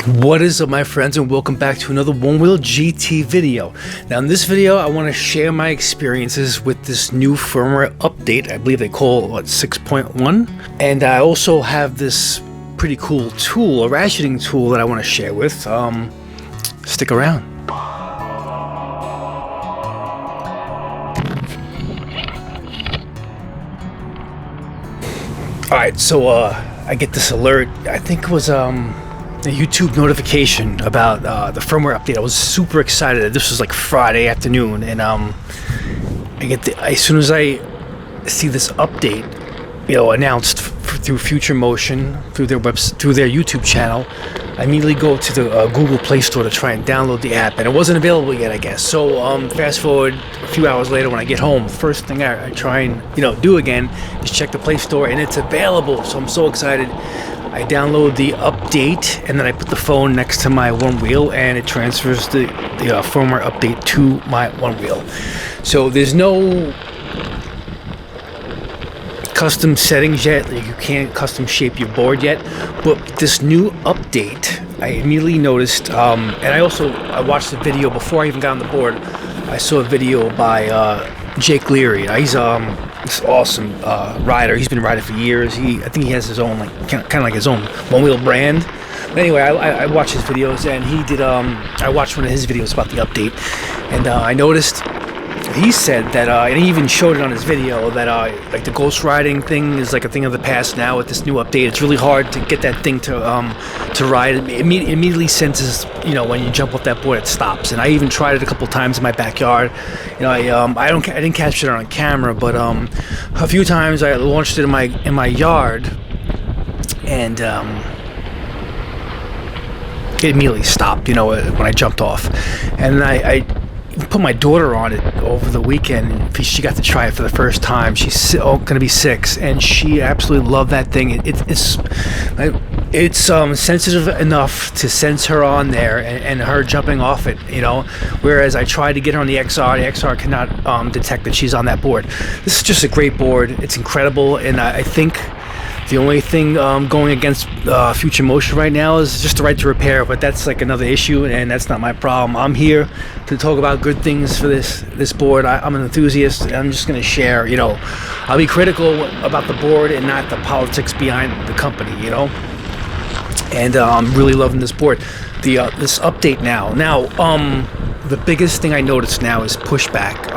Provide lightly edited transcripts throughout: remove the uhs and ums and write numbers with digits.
What is up, my friends, and welcome back to another One Wheel GT video. Now in this video I want to share my experiences with this new firmware update. I believe they call it 6.1, and I also have this pretty cool tool, a ratcheting tool, that I want to share with. Stick around. Alright, so I get this alert. I think it was a YouTube notification about the firmware update. I was super excited. This was like Friday afternoon, and I get as soon as I see this update, announced through Future Motion, through their YouTube channel, I immediately go to the Google Play Store to try and download the app, and it wasn't available yet, I guess. So fast forward a few hours later, when I get home, first thing I try and do again is check the Play Store, and it's available. So I'm so excited. I download the update, and then I put the phone next to my one wheel, and it transfers the firmware update to my one wheel. So there's no custom settings yet. You can't custom shape your board yet, but this new update, I immediately noticed, and I watched the video before I even got on the board. I saw a video by Jake Leary. He's this awesome rider. He's been riding for years. I think he has his own, kind of like his own one-wheel brand. But anyway, I watched his videos, and he did. I watched one of his videos about the update, and I noticed he said that, and he even showed it on his video, that like the ghost riding thing is like a thing of the past now with this new update. It's really hard to get that thing to ride. It immediately senses, when you jump off that board, it stops. And I even tried it a couple times in my backyard. I didn't catch it on camera, but a few times I launched it in my yard, and it immediately stopped. When I jumped off, and I put my daughter on it over the weekend. She got to try it for the first time. She's going to be 6, and she absolutely loved that thing. It's sensitive enough to sense her on there and her jumping off it, whereas I tried to get her on the XR cannot detect that she's on that board. This is just a great board. It's incredible, and I think the only thing going against Future Motion right now is just the right to repair, but that's like another issue, and that's not my problem. I'm here to talk about good things for this board. I'm an enthusiast, and I'm just going to share. I'll be critical about the board and not the politics behind the company. And I'm really loving this board. This update now. The biggest thing I noticed now is pushback.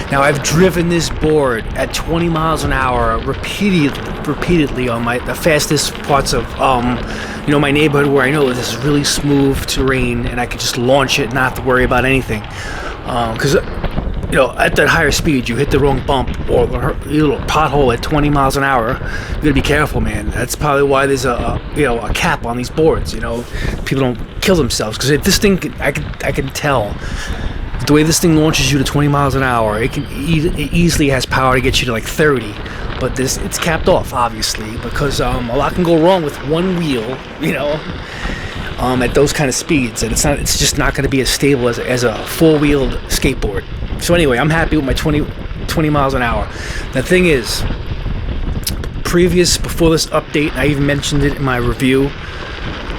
Now I've driven this board at 20 miles an hour repeatedly on the fastest parts of my neighborhood, where I know this is really smooth terrain and I could just launch it and not have to worry about anything. Because at that higher speed, you hit the wrong bump or a little pothole at 20 miles an hour, you gotta be careful, man. That's probably why there's a cap on these boards. People don't kill themselves, because if this thing, I can tell the way this thing launches you to 20 miles an hour, it easily has power to get you to like 30. But it's capped off, obviously, because a lot can go wrong with one wheel, at those kind of speeds, and it's just not going to be as stable as a four-wheeled skateboard. So anyway, I'm happy with my 20 miles an hour. The thing is, before this update, I even mentioned it in my review,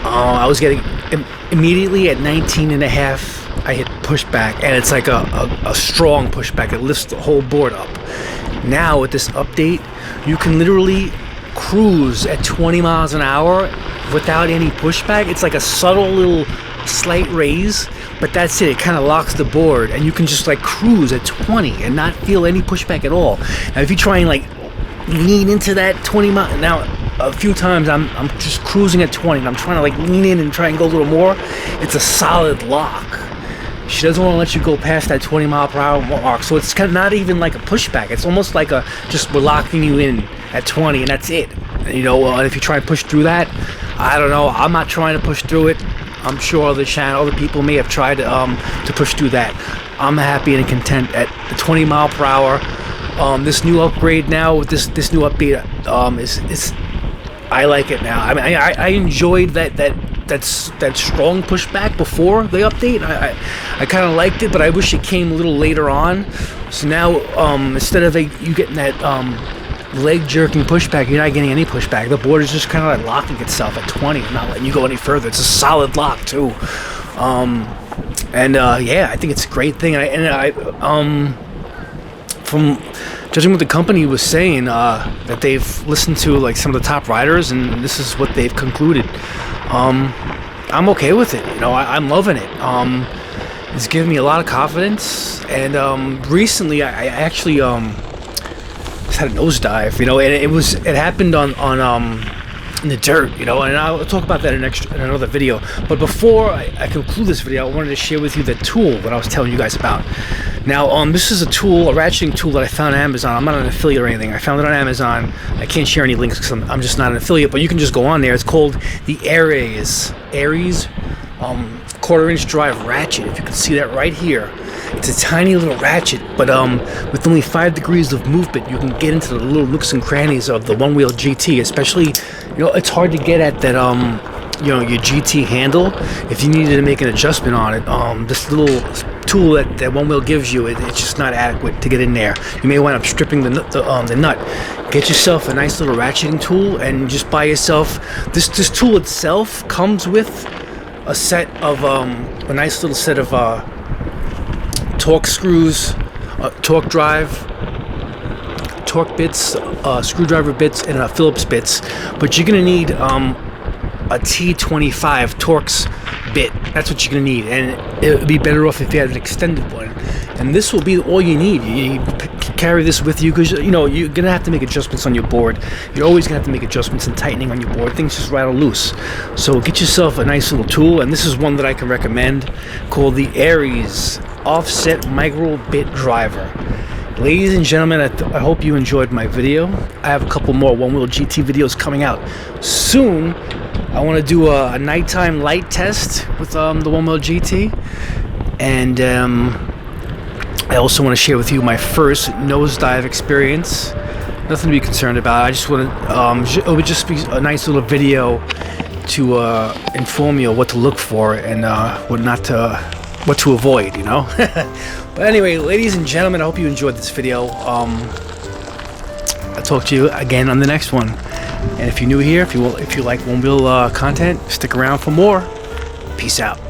I was getting immediately at 19 and a half. I hit pushback, and it's like a strong pushback. It lifts the whole board up. Now with this update, you can literally cruise at 20 miles an hour without any pushback. It's like a subtle little slight raise, but that's it. It kind of locks the board, and you can just like cruise at 20 and not feel any pushback at all. Now if you try and like lean into that 20 mile, now a few times I'm just cruising at 20 and I'm trying to like lean in and try and go a little more, it's a solid lock. She doesn't want to let you go past that 20 mile per hour mark, so it's kind of not even like a pushback. It's almost like we're locking you in at 20, and that's it. And if you try and push through that, I don't know. I'm not trying to push through it. I'm sure other people may have tried to push through that. I'm happy and content at the 20 mile per hour. This new upgrade now with this new update is I like it now. I mean, I enjoyed that strong pushback before the update. I kind of liked it, but I wish it came a little later on. So now instead of you getting that leg jerking pushback, you're not getting any pushback. The board is just kind of like locking itself at 20 and not letting you go any further. It's a solid lock too. Yeah, I think it's a great thing. From judging what the company was saying, that they've listened to like some of the top riders, and this is what they've concluded. I'm okay with it. You know, I'm loving it. It's given me a lot of confidence. And recently, I actually just had a nosedive. You know, and it happened on in the dirt. You know, and I'll talk about that in another video. But before I conclude this video, I wanted to share with you the tool that I was telling you guys about. Now, this is a tool, a ratcheting tool that I found on Amazon. I'm not an affiliate or anything. I found it on Amazon. I can't share any links because I'm just not an affiliate, but you can just go on there. It's called the Aries quarter-inch drive ratchet. If you can see that right here. It's a tiny little ratchet, but with only 5 degrees of movement, you can get into the little nooks and crannies of the one-wheel GT. Especially, you know, it's hard to get at that, you know, your GT handle. If you needed to make an adjustment on it, this little tool that one wheel gives you, it's just not adequate to get in there. You may wind up stripping the nut. Get yourself a nice little ratcheting tool and just buy yourself this tool itself comes with a set of a nice little set of torque screws, torque drive, torque bits, screwdriver bits, and Phillips bits. But you're gonna need a T25 Torx bit. That's what you're gonna need, and it would be better off if you had an extended one. And this will be all you need. You carry this with you because, you know, you're gonna have to make adjustments on your board. You're always gonna have to make adjustments and tightening on your board. Things just rattle loose. So get yourself a nice little tool, and this is one that I can recommend, called the Aries Offset Micro Bit Driver. Ladies and gentlemen, I hope you enjoyed my video. I have a couple more one-wheel GT videos coming out soon. I want to do a nighttime light test with the one-wheel GT, and I also want to share with you my first nosedive experience. Nothing to be concerned about. I just want to. It would just be a nice little video to inform you of what to look for and what to avoid. You know. But anyway, ladies and gentlemen, I hope you enjoyed this video. I'll talk to you again on the next one. And if you're new here, if you like one-wheel content, stick around for more. Peace out.